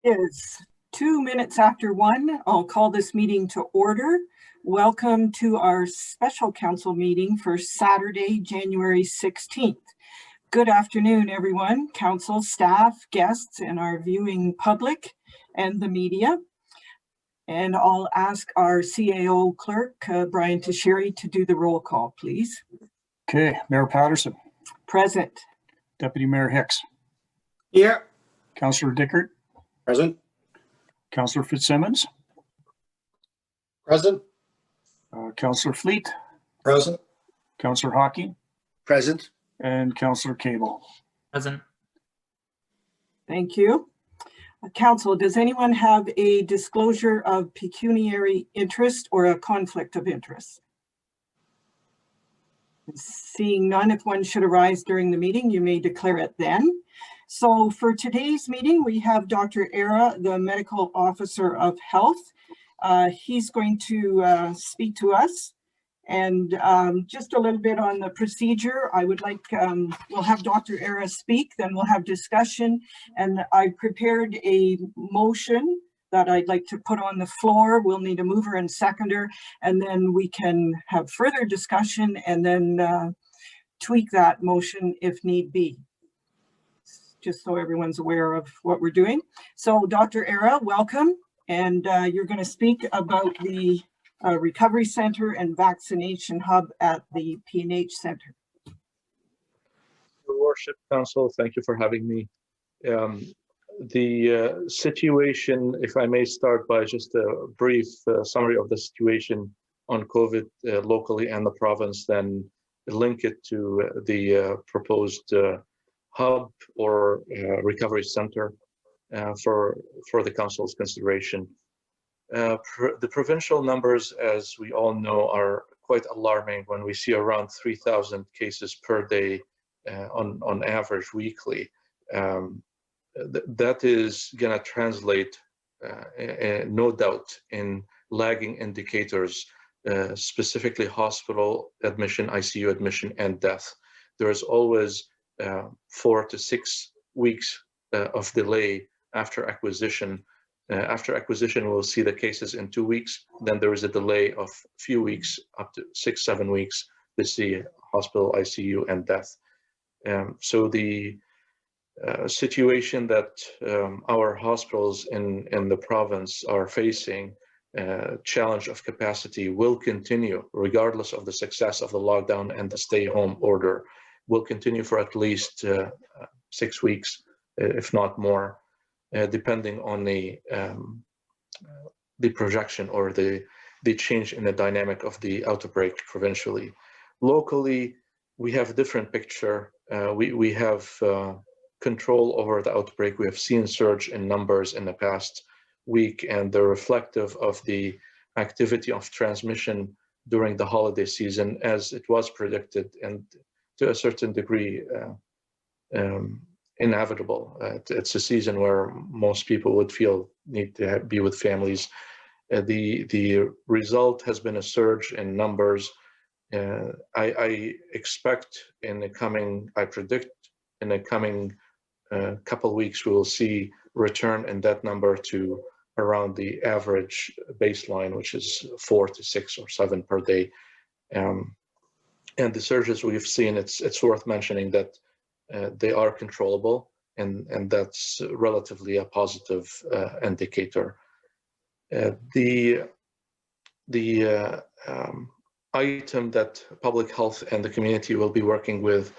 Is 2 minutes after 1. I'll call this meeting to order. Welcome to our special council meeting for Saturday, January 16th. Good afternoon, everyone, council, staff, guests, and our viewing public and the media. And I'll ask our CAO clerk, Brian Tashiri, to do the roll call, please. Okay, Mayor Patterson. Present. Deputy Mayor Hicks. Here. Councillor Dickert. Present. Councillor Fitzsimmons. Present. Councillor Fleet. Present. Councillor Hockey. Present. And Councillor Cable. Present. Thank you. Council, does anyone have a disclosure of pecuniary interest or a conflict of interest? Seeing none, if one should arise during the meeting, you may declare it then. So for today's meeting, we have Dr. Era, the Medical Officer of Health. He's going to speak to us. And just a little bit on the procedure, I would like, we'll have Dr. Era speak, then we'll have discussion. And I prepared a motion that I'd like to put on the floor. We'll need a mover and seconder, and then we can have further discussion and then tweak that motion if need be, just so everyone's aware of what we're doing. So Dr. Era, welcome. And you're going to speak about the Recovery Center and Vaccination Hub at the P&H Center. Your Worship, Council, thank you for having me. The situation, if I may start by just a brief summary of the situation on COVID locally and the province, then link it to the proposed hub or recovery center for the Council's consideration. The provincial numbers, as we all know, are quite alarming when we see around 3,000 cases per day on average weekly. That is going to translate, no doubt, in lagging indicators, specifically hospital admission, ICU admission, and death. There is always 4 to 6 weeks of delay after acquisition. After acquisition, we'll see the cases in 2 weeks. Then there is a delay of a few weeks, up to 6-7 weeks, to see hospital, ICU, and death. So the situation that our hospitals in the province are facing, challenge of capacity, will continue regardless of the success of the lockdown and the stay-home order, will continue for at least 6 weeks, if not more, depending on the projection or the change in the dynamic of the outbreak provincially. Locally, we have a different picture. We have control over the outbreak. We have seen surge in numbers in the past week, and they're reflective of the activity of transmission during the holiday season, as it was predicted and to a certain degree inevitable. It's a season where most people would feel need to be with families. The result has been a surge in numbers. I expect I predict in the coming couple weeks, we will see return in that number to around the average baseline, which is 4 to 6 or 7 per day. And the surges we've seen, it's worth mentioning that they are controllable, and that's relatively a positive indicator. The item that public health and the community will be working with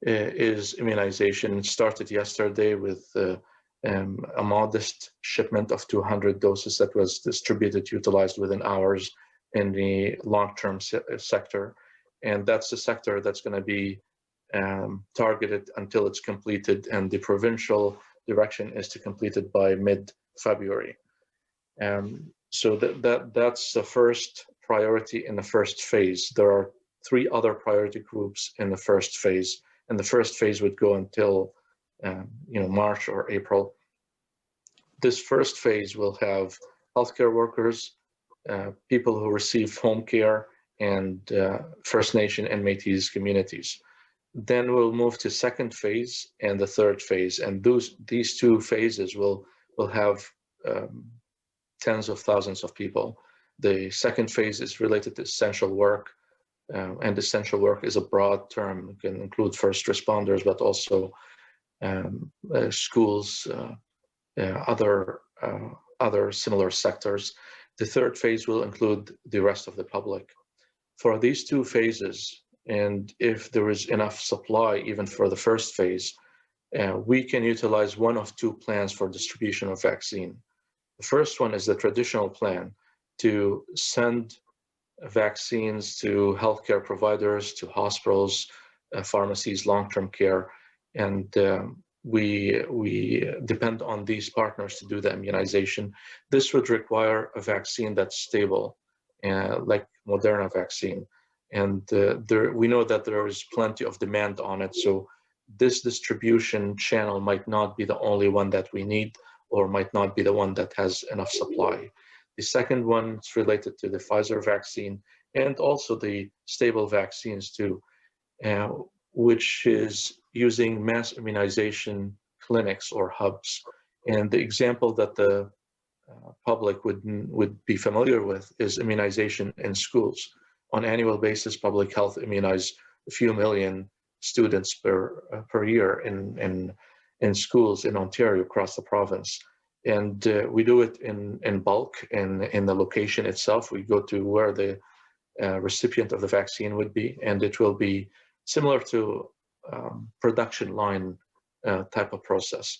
is immunization. It started yesterday with a modest shipment of 200 doses that was distributed, utilized within hours in the long-term sector. And that's the sector that's going to be targeted until it's completed, and the provincial direction is to complete it by mid-February. So that's the first priority in the first phase. There are 3 other priority groups in the first phase, and the first phase would go until March or April. This first phase will have healthcare workers, people who receive home care, and First Nation and Métis communities. Then we'll move to second phase and the third phase, and these 2 phases will will have tens of thousands of people. The second phase is related to essential work, and essential work is a broad term. It can include first responders, but also schools, other similar sectors. The third phase will include the rest of the public. For these two phases, and if there is enough supply even for the first phase, we can utilize one of two plans for distribution of vaccine. The first one is the traditional plan to send vaccines to healthcare providers, to hospitals, pharmacies, long-term care, and we depend on these partners to do the immunization. This would require a vaccine that's stable, like Moderna vaccine. And we know that there is plenty of demand on it. So this distribution channel might not be the only one that we need, or might not be the one that has enough supply. The second one is related to the Pfizer vaccine and also the stable vaccines too, which is using mass immunization clinics or hubs. And the example that the public would be familiar with is immunization in schools. On an annual basis, public health immunize a few million students per year in schools in Ontario across the province. And we do it in bulk in the location itself. We go to where the recipient of the vaccine would be, and it will be similar to production line type of process.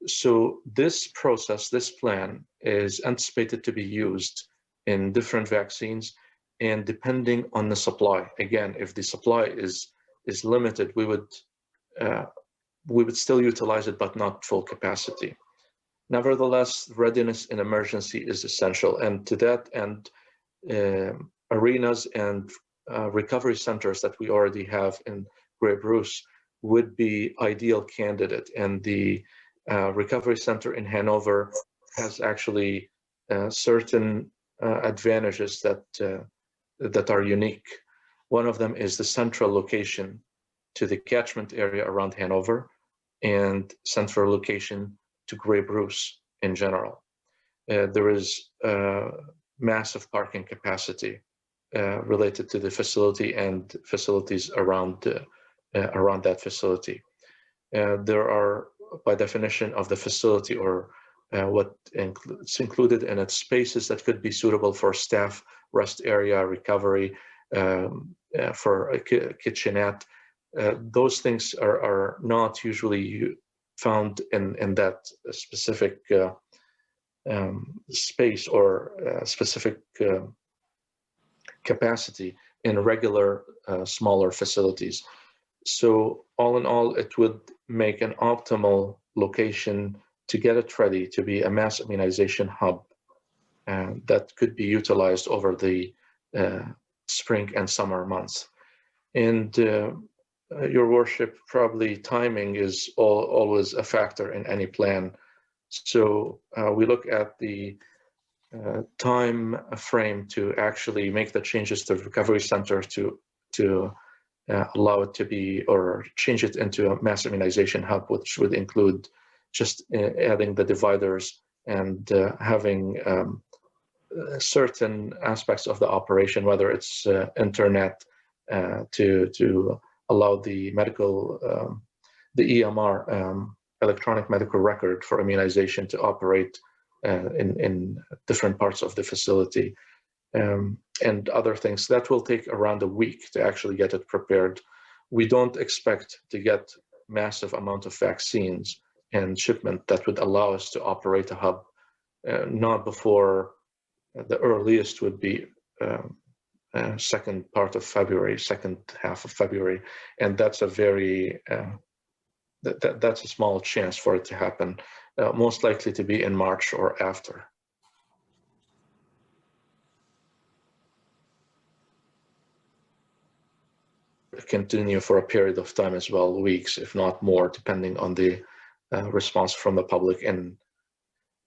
So this process, this plan is anticipated to be used in different vaccines, and depending on the supply. Again, if the supply is limited, we would still utilize it, but not full capacity. Nevertheless, readiness in emergency is essential, and to that end, arenas and recovery centers that we already have in Grey Bruce would be ideal candidate. And the recovery center in Hanover has actually certain advantages that are unique. One of them is the central location to the catchment area around Hanover, and central location to Grey Bruce in general. There is massive parking capacity related to the facility and facilities around that facility. There are, by definition of the facility, or it's included in its spaces that could be suitable for staff, rest area, recovery, for a kitchenette. Those things are not usually found in that specific space or specific capacity in regular smaller facilities. So all in all, it would make an optimal location to get it ready to be a mass immunization hub that could be utilized over the spring and summer months. And Your Worship, probably timing is always a factor in any plan. So we look at the time frame to actually make the changes to the recovery center to allow it to be, or change it into a mass immunization hub, which would include just adding the dividers and having certain aspects of the operation, whether it's internet to allow the medical, the EMR, electronic medical record for immunization, to operate in different parts of the facility, and other things. That will take around a week to actually get it prepared. We don't expect to get massive amount of vaccines and shipment that would allow us to operate a hub, not before the earliest would be second part of February, second half of February, and that's a very that's a small chance for it to happen. Most likely to be in March or after. Continue for a period of time as well, weeks, if not more, depending on the response from the public in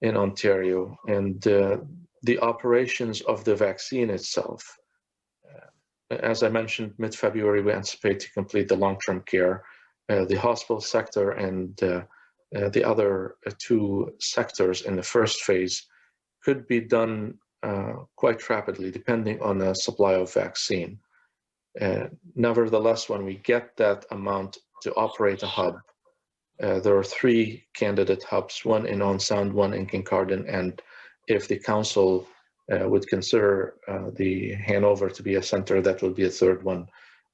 Ontario. And the operations of the vaccine itself, as I mentioned, mid-February, we anticipate to complete the long-term care, the hospital sector, and the other two sectors in the first phase could be done quite rapidly, depending on the supply of vaccine. Nevertheless, when we get that amount to operate a hub, there are 3 candidate hubs, one in On Sound, one in Kincardine, and if the council would consider the Hanover to be a center, that would be a 3rd one.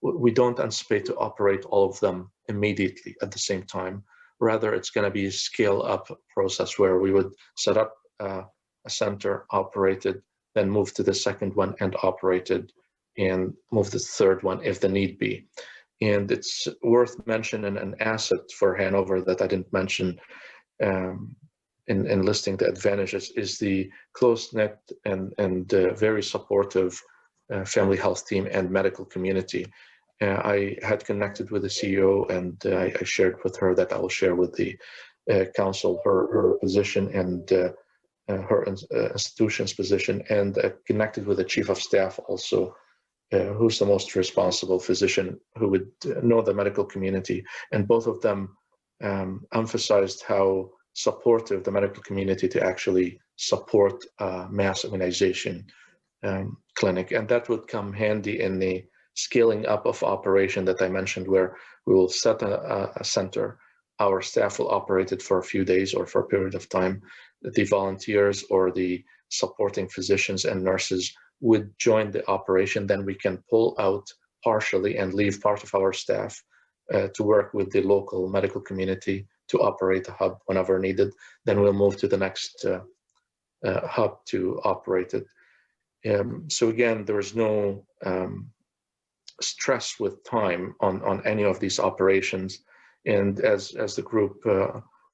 We don't anticipate to operate all of them immediately at the same time. Rather, it's going to be a scale-up process where we would set up a center, operated, then move to the 2nd one and operated, and move to the 3rd one if the need be. And it's worth mentioning an asset for Hanover that I didn't mention in listing the advantages is the close-knit and very supportive family health team and medical community. I had connected with the CEO, and I shared with her that I will share with the council her position and her institution's position, and connected with the chief of staff also, who's the most responsible physician who would know the medical community. And both of them emphasized how supportive the medical community to actually support mass immunization clinic. And that would come handy in the scaling up of operation that I mentioned, where we will set a center. Our staff will operate it for a few days or for a period of time. The volunteers or the supporting physicians and nurses would join the operation. Then we can pull out partially and leave part of our staff to work with the local medical community to operate a hub whenever needed. Then we'll move to the next hub to operate it. So again, there is no stress with time on any of these operations. And as the group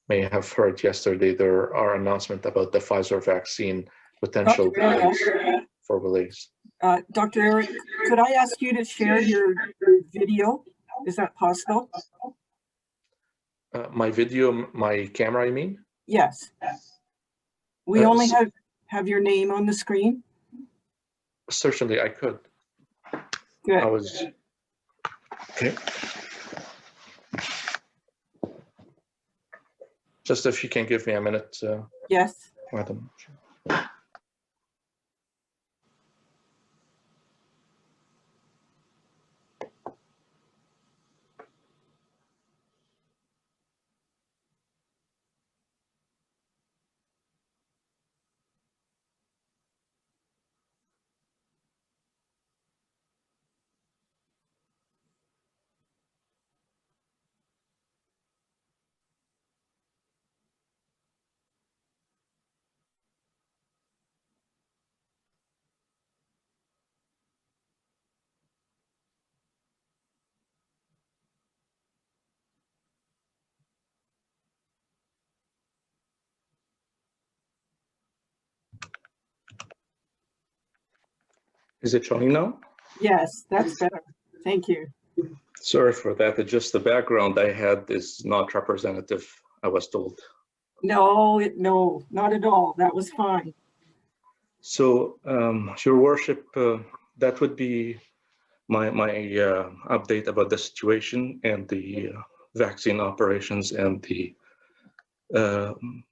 may have heard yesterday, there are announcements about the Pfizer vaccine potential for release. Dr. Eric, could I ask you to share your video? Is that possible? My video, my camera, I mean? Yes. We only have your name on the screen. Certainly, I could. Good. I was, okay. Just if you can give me a minute. Yes. Madam. Is it showing now? Yes, that's better. Thank you. Sorry for that. It's just the background I had is not representative, I was told. No, not at all. That was fine. So, Your Worship, that would be my update about the situation and the vaccine operations and the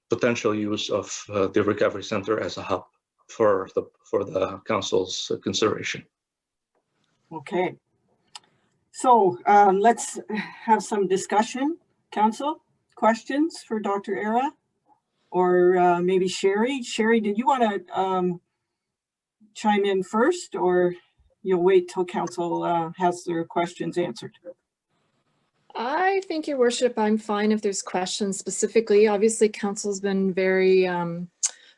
potential use of the recovery center as a hub for the council's consideration. Okay. So let's have some discussion. Council, questions for Dr. Era? Or maybe Sherry? Sherry, did you want to chime in first, or you'll wait till council has their questions answered? I think, Your Worship, I'm fine if there's questions specifically. Obviously, council's been very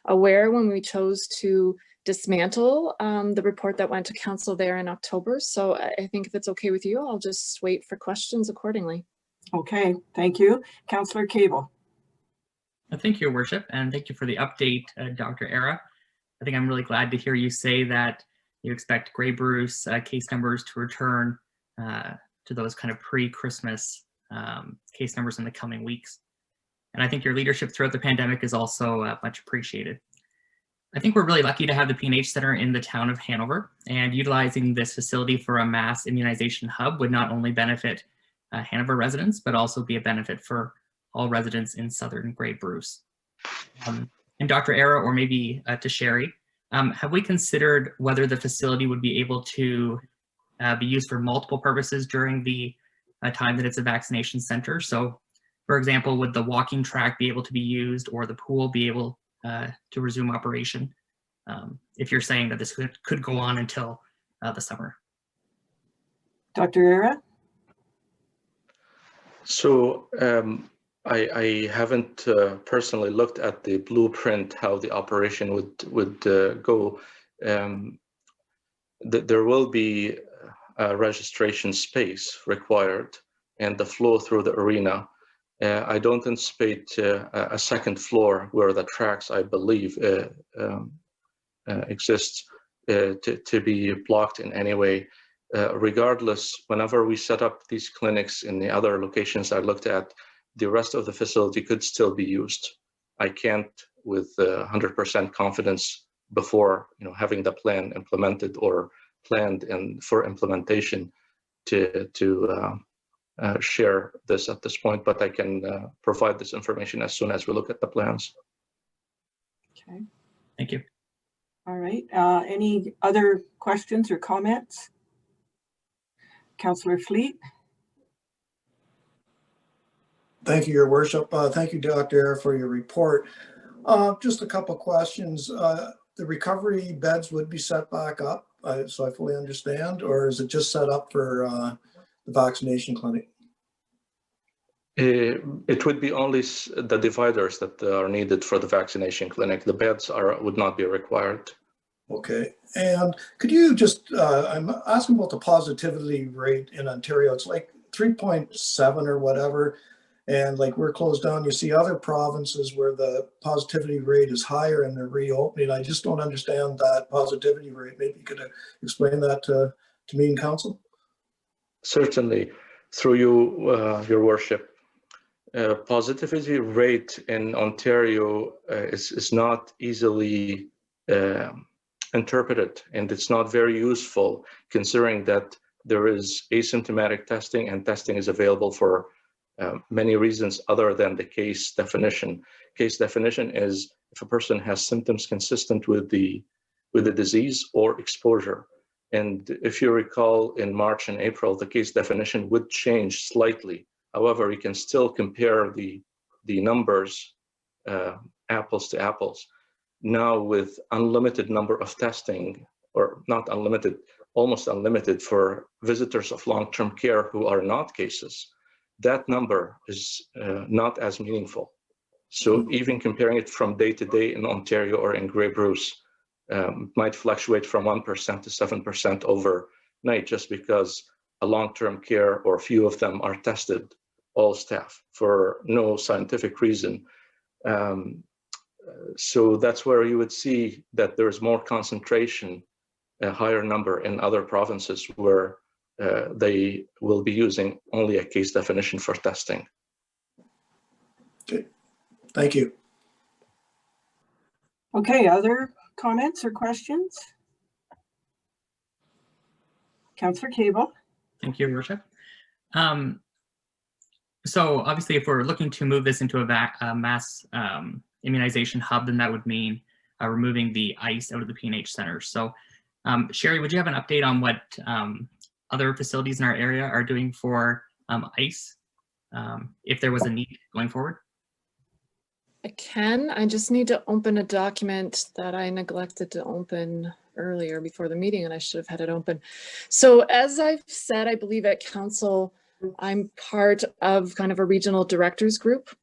aware when we chose to dismantle the report that went to council there in October. So I think if it's okay with you, I'll just wait for questions accordingly. Okay, thank you. Councillor Cable. Thank you, Your Worship, and thank you for the update, Dr. Era. I think I'm really glad to hear you say that you expect Grey Bruce case numbers to return to those kind of pre-Christmas case numbers in the coming weeks. And I think your leadership throughout the pandemic is also much appreciated. I think we're really lucky to have the P&H Center in the town of Hanover, and utilizing this facility for a mass immunization hub would not only benefit Hanover residents, but also be a benefit for all residents in southern Grey Bruce. And Dr. Era, or maybe to Sherry, have we considered whether the facility would be able to be used for multiple purposes during the time that it's a vaccination center? So, for example, would the walking track be able to be used, or the pool be able to resume operation? If you're saying that this could go on until the summer. Dr. Era? So I haven't personally looked at the blueprint, how the operation would go. There will be a registration space required and the flow through the arena. I don't anticipate a second floor where the tracks, I believe, exist to be blocked in any way. Regardless, whenever we set up these clinics in the other locations I looked at, the rest of the facility could still be used. I can't with 100% confidence before having the plan implemented or planned and for implementation to share this at this point, but I can provide this information as soon as we look at the plans. Okay. Thank you. All right. Any other questions or comments? Councillor Fleet? Thank you, Your Worship. Thank you, Dr. Era, for your report. Just a couple of questions. The recovery beds would be set back up, so I fully understand, or is it just set up for the vaccination clinic? It would be only the dividers that are needed for the vaccination clinic. The beds would not be required. Okay, and could you just, I'm asking about the positivity rate in Ontario. It's like 3.7 or whatever. And like we're closed down, you see other provinces where the positivity rate is higher and they're reopening. I just don't understand that positivity rate. Maybe you could explain that to me and council. Certainly, through you, Your Worship. Positivity rate in Ontario is not easily interpreted, and it's not very useful considering that there is asymptomatic testing, and testing is available for many reasons other than the case definition. Case definition is if a person has symptoms consistent with the disease or exposure. And if you recall, in March and April, the case definition would change slightly. However, you can still compare the numbers apples to apples. Now with unlimited number of testing, or not unlimited, almost unlimited for visitors of long-term care who are not cases, that number is not as meaningful. So even comparing it from day to day in Ontario or in Grey Bruce might fluctuate from 1% to 7% overnight, just because a long-term care or few of them are tested, all staff, for no scientific reason. So that's where you would see that there's more concentration, a higher number in other provinces where they will be using only a case definition for testing. Okay, thank you. Okay, other comments or questions? Councillor Cable? Thank you, Your Worship. So obviously, if we're looking to move this into a mass immunization hub, then that would mean removing the ICE out of the P&H centers. So Sherry, would you have an update on what other facilities in our area are doing for ICE, if there was a need going forward? I can. I just need to open a document that I neglected to open earlier before the meeting, and I should have had it open. So as I've said, I believe at council, I'm part of kind of a regional directors group.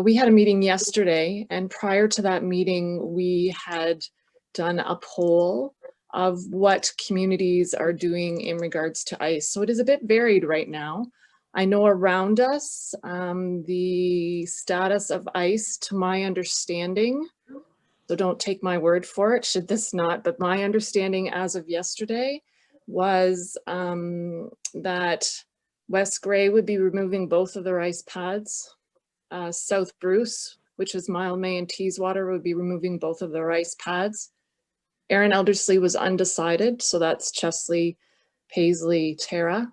We had a meeting yesterday, and prior to that meeting, we had done a poll of what communities are doing in regards to ICE. So it is a bit varied right now. I know around us, the status of ICE, to my understanding, so don't take my word for it, should this not, but my understanding as of yesterday was that West Grey would be removing both of their ice pads. South Bruce, which is Mildmay and Teeswater, would be removing both of their ice pads. Erin Elderslie was undecided, so that's Chesley, Paisley, Tara.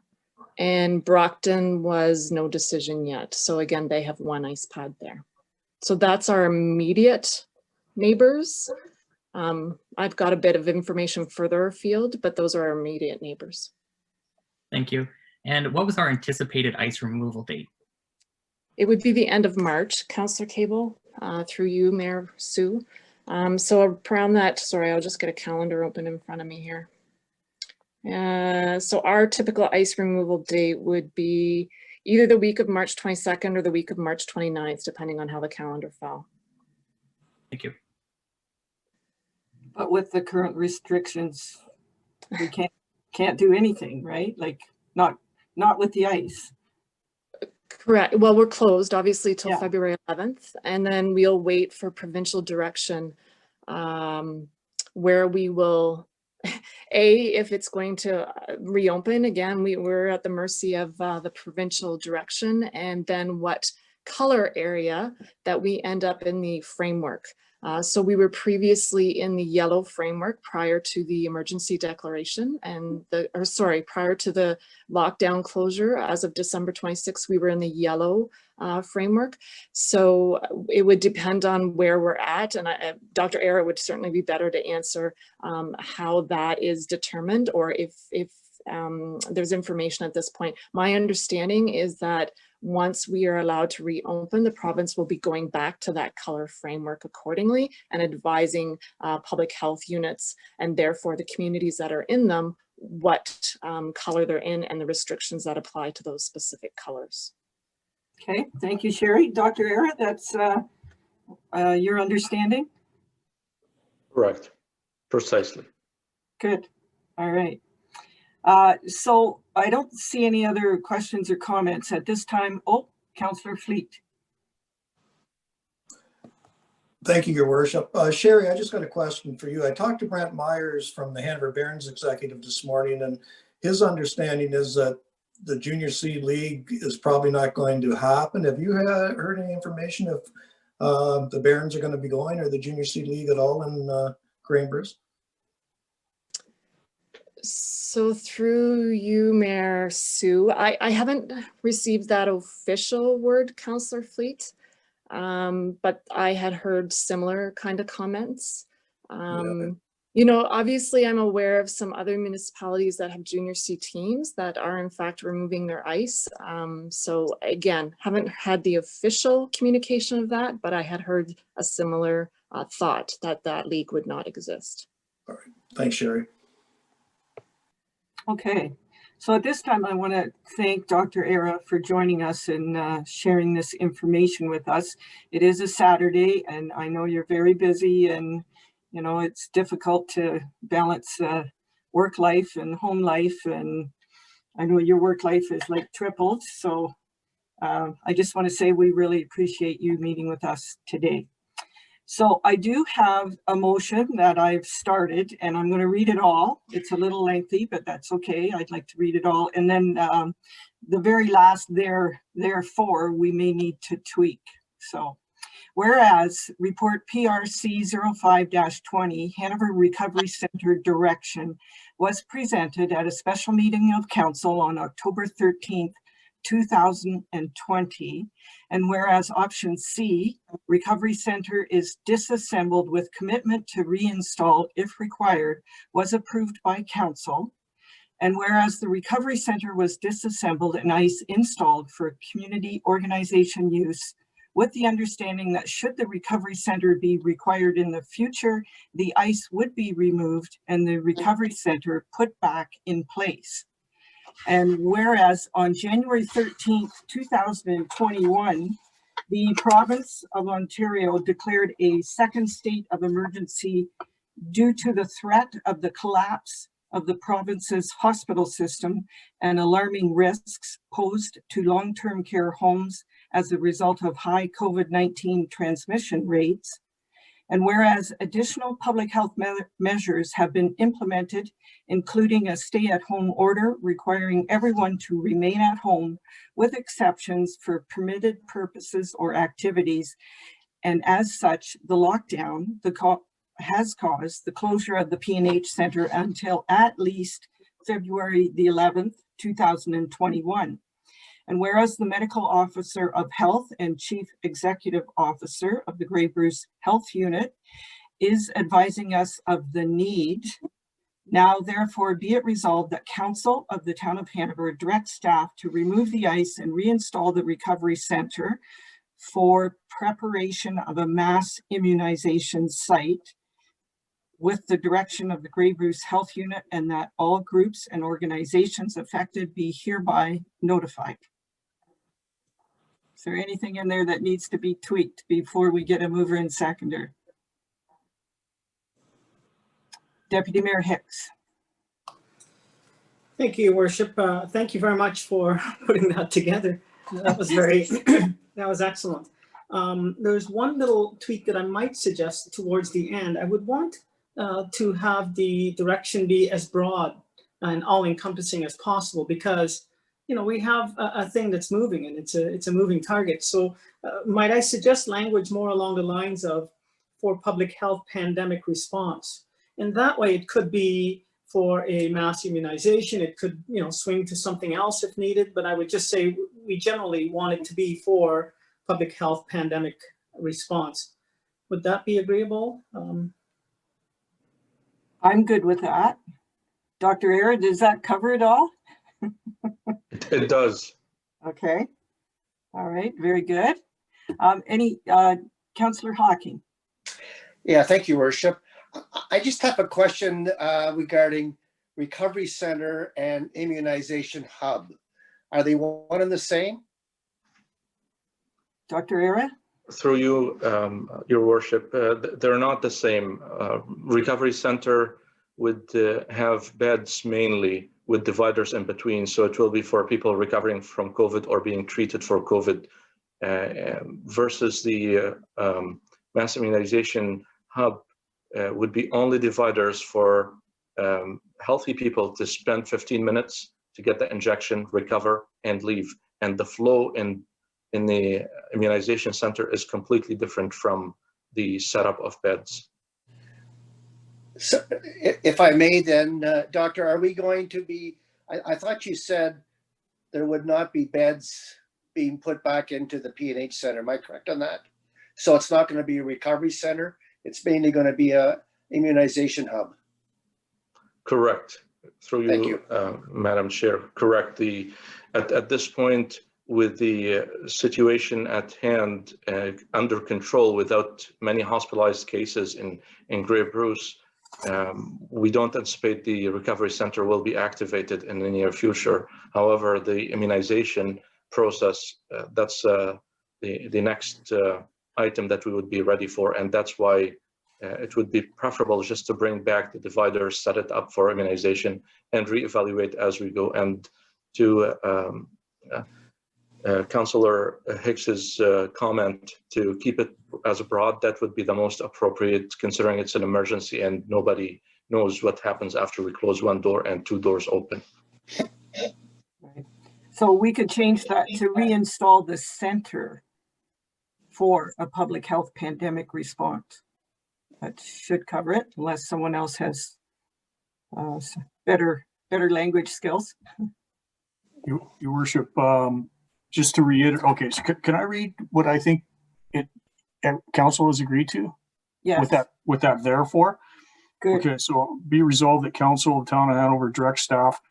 And Brockton was no decision yet. So again, they have one ice pad there. So that's our immediate neighbors. I've got a bit of information further afield, but those are our immediate neighbors. Thank you. And what was our anticipated ice removal date? It would be the end of March, Councillor Cable, through you, Mayor Sue. So around that, sorry, I'll just get a calendar open in front of me here. So our typical ice removal date would be either the week of March 22nd or the week of March 29th, depending on how the calendar fell. Thank you. But with the current restrictions, we can't do anything, right? Like not with the ice. Correct. Well, we're closed obviously till Yeah. February 11th, and then we'll wait for provincial direction where we will, if it's going to reopen again, we're at the mercy of the provincial direction, and then what color area that we end up in the framework. So we were previously in the yellow framework prior to the emergency declaration and prior to the lockdown closure. As of December 26th, we were in the yellow framework. So it would depend on where we're at. And Dr. Era would certainly be better to answer how that is determined, or if there's information at this point. My understanding is that once we are allowed to reopen, the province will be going back to that color framework accordingly and advising public health units and therefore the communities that are in them what color they're in and the restrictions that apply to those specific colors. Okay, thank you, Sherry. Dr. Era, that's your understanding? Correct. Precisely. Good. All right. So I don't see any other questions or comments at this time. Oh, Councillor Fleet. Thank you, Your Worship. Sherry, I just got a question for you. I talked to Brent Myers from the Hanover Barons Executive this morning, and his understanding is that the Junior C League is probably not going to happen. Have you heard any information if the Barons are going to be going, or the Junior C League at all in Grey-Bruce? So through you, Mayor Sue, I haven't received that official word, Councillor Fleet, but I had heard similar kind of comments. You know, obviously I'm aware of some other municipalities that have Junior C teams that are in fact removing their ice. So again, haven't had the official communication of that, but I had heard a similar thought that that league would not exist. All right, thanks, Sherry. Okay, so at this time, I want to thank Dr. Era for joining us and sharing this information with us. It is a Saturday, and I know you're very busy, and you know it's difficult to balance work life and home life, and I know your work life is like tripled. So I just want to say we really appreciate you meeting with us today. So I do have a motion that I've started, and I'm going to read it all. It's a little lengthy, but that's okay. I'd like to read it all. And then the very last therefore, we may need to tweak. So whereas report PRC 05-20 Hanover Recovery Center direction was presented at a special meeting of council on October 13th, 2020, and whereas option C, Recovery Center is disassembled with commitment to reinstall if required, was approved by council, and whereas the Recovery Center was disassembled and ice installed for community organization use, with the understanding that should the Recovery Center be required in the future, the ice would be removed and the Recovery Center put back in place. And whereas on January 13th, 2021, the province of Ontario declared a second state of emergency due to the threat of the collapse of the province's hospital system and alarming risks posed to long-term care homes as a result of high COVID-19 transmission rates. And whereas additional public health measures have been implemented, including a stay-at-home order requiring everyone to remain at home with exceptions for permitted purposes or activities. And as such, the lockdown has caused the closure of the P&H Center until at least February the 11th, 2021. And whereas the medical officer of health and chief executive officer of the Grey Bruce Health Unit is advising us of the need, now therefore be it resolved that Council of the Town of Hanover direct staff to remove the ice and reinstall the recovery center for preparation of a mass immunization site with the direction of the Grey Bruce Health Unit, and that all groups and organizations affected be hereby notified. Is there anything in there that needs to be tweaked before we get a mover and seconder? Deputy Mayor Hicks. Thank you, Your Worship. Thank you very much for putting that together. That was that was excellent. There's one little tweak that I might suggest towards the end. I would want to have the direction be as broad and all-encompassing as possible, because we have a thing that's moving, and it's a moving target. So might I suggest language more along the lines of for public health pandemic response? And that way it could be for a mass immunization. It could swing to something else if needed, but I would just say we generally want it to be for public health pandemic response. Would that be agreeable? I'm good with that. Dr. Era, does that cover it all? It does. Okay. All right, very good. Councillor Hawking. Yeah, thank you, Worship. I just have a question regarding Recovery Center and Immunization Hub. Are they one and the same? Dr. Era? Through you, Your Worship, they're not the same. Recovery Center would have beds mainly with dividers in between. So it will be for people recovering from COVID or being treated for COVID, versus the mass immunization hub would be only dividers for healthy people to spend 15 minutes to get the injection, recover, and leave. And the flow in the immunization center is completely different from the setup of beds. So if I may then, Doctor, are we going to be, I thought you said there would not be beds being put back into the P&H center. Am I correct on that? So it's not going to be a recovery center. It's mainly going to be a immunization hub. Correct. Through Thank you, Madam Chair. Correct. At this point, with the situation at hand under control, without many hospitalized cases in Grey Bruce, we don't anticipate the recovery center will be activated in the near future. However, the immunization process, that's the next item that we would be ready for, and that's why it would be preferable just to bring back the dividers, set it up for immunization, and reevaluate as we go. And to Councillor Hicks's comment, to keep it as broad, that would be the most appropriate, considering it's an emergency and nobody knows what happens after we close one door and two doors open. Right. So we could change that to reinstall the center for a public health pandemic response. That should cover it, unless someone else has better language skills. Your Worship, just to reiterate, okay, so can I read what I think Council has agreed to? Yes. With that therefore? Good. Okay, so be resolved that Council of Town of Hanover direct staff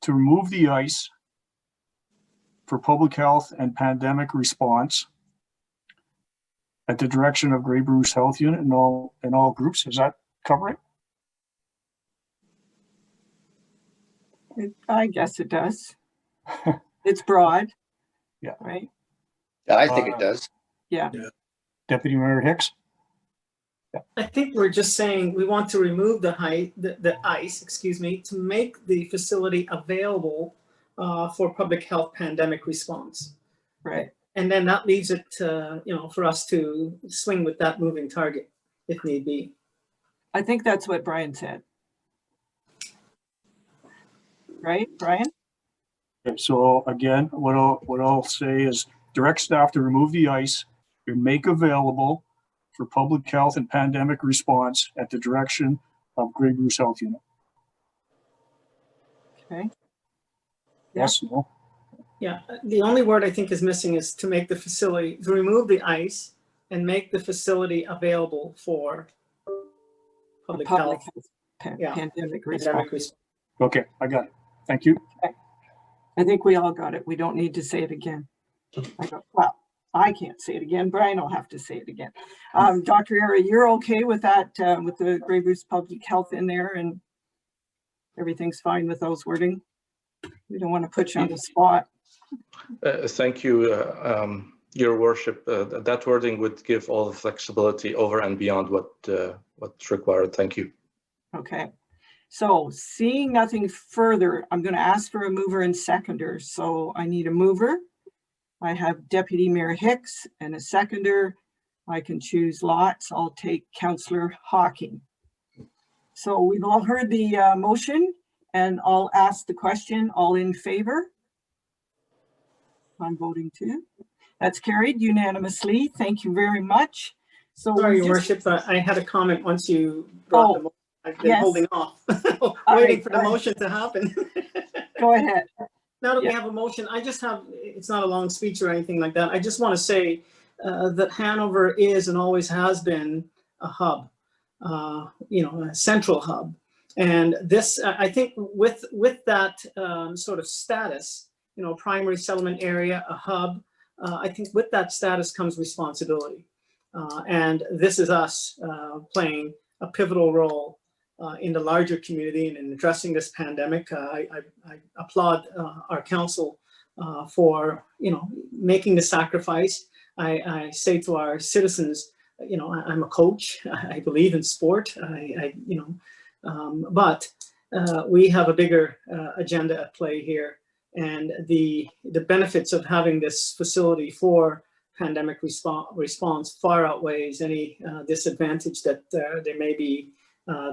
to remove the ice for public health and pandemic response at the direction of Grey Bruce Health Unit and all groups. Does that cover it? I guess it does. It's broad. Yeah. Right? Yeah, I think it does. Yeah. Deputy Mayor Hicks? I think we're just saying we want to remove the ice, to make the facility available for public health pandemic response. Right. And then that leaves it, for us to swing with that moving target if need be. I think that's what Brian said. Right, Brian? Okay, so again, what I'll say is direct staff to remove the ice and make available for public health and pandemic response at the direction of Grey Bruce Health Unit. Okay. Yes, no? Yeah, the only word I think is missing is to make the facility, to remove the ice and make the facility available for public Public health. health Yeah. pandemic response. Pandemic response. Okay, I got it. Thank you. I think we all got it. We don't need to say it again. Well, I can't say it again. Brian will have to say it again. Dr. Era, you're okay with that, with the Grey Bruce Public Health in there, and everything's fine with those wording? We don't want to put you on the spot. Thank you, Your Worship. That wording would give all the flexibility over and beyond what's required. Thank you. Okay. So seeing nothing further, I'm going to ask for a mover and seconder. So I need a mover. I have Deputy Mayor Hicks, and a seconder. I can choose lots. I'll take Councillor Hawking. So we've all heard the motion, and I'll ask the question. All in favor? I'm voting too. That's carried unanimously. Thank you very much. So Sorry, we Your just- Worship, I had a comment once you brought the motion. I've been yes. holding off, All waiting right, for the motion to happen. Go ahead. Now that we Yeah. have a motion, I just have, it's not a long speech or anything like that. I just want to say that Hanover is and always has been a hub, a central hub. And this, I think with that sort of status, primary settlement area, a hub, I think with that status comes responsibility. And this is us playing a pivotal role in the larger community and in addressing this pandemic. I applaud our council for making the sacrifice. I say to our citizens, I'm a coach. I believe in sport. But we have a bigger agenda at play here, and the benefits of having this facility for pandemic response far outweighs any disadvantage that there may be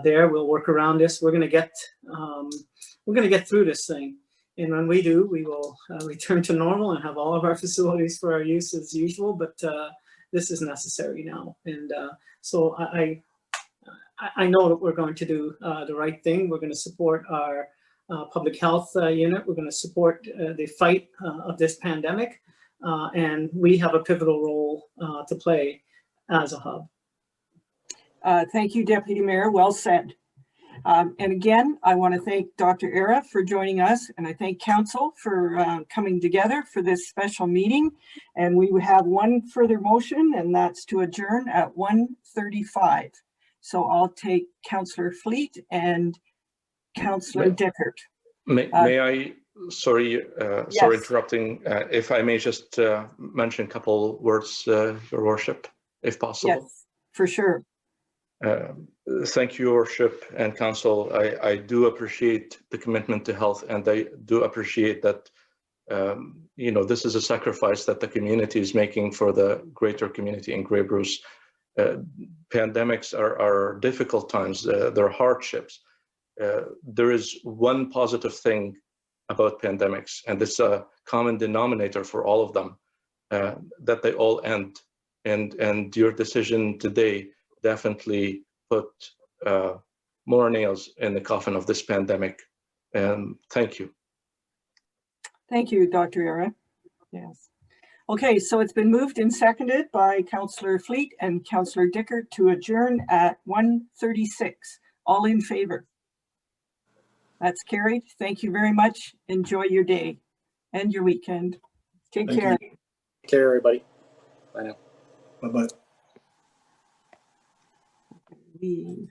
there. We'll work around this. We're going to get through this thing, and when we do, we will return to normal and have all of our facilities for our use as usual. But this is necessary now, and so I know that we're going to do the right thing. We're going to support our public health unit. We're going to support the fight of this pandemic, and we have a pivotal role to play as a hub. Thank you, Deputy Mayor. Well said. And again, I want to thank Dr. Era for joining us, and I thank Council for coming together for this special meeting. And we have one further motion, and that's to adjourn at 1:35. So I'll take Councillor Fleet and Councillor Dickert. May I, sorry yes. interrupting, if I may just mention a couple words, Your Worship, if possible. Yes, for sure. Thank you, Your Worship and Council. I do appreciate the commitment to health, and I do appreciate that, this is a sacrifice that the community is making for the greater community in Grey Bruce. Pandemics are difficult times, they're hardships. There is one positive thing about pandemics, and it's a common denominator for all of them, that they all end. And your decision today definitely put more nails in the coffin of this pandemic. Thank you. Thank you, Dr. Era. Yes. Okay, so it's been moved and seconded by Councillor Fleet and Councillor Dickert to adjourn at 1:36. All in favor? That's carried. Thank you very much. Enjoy your day and your weekend. Take care. Take care, everybody. Bye now. Bye-bye. We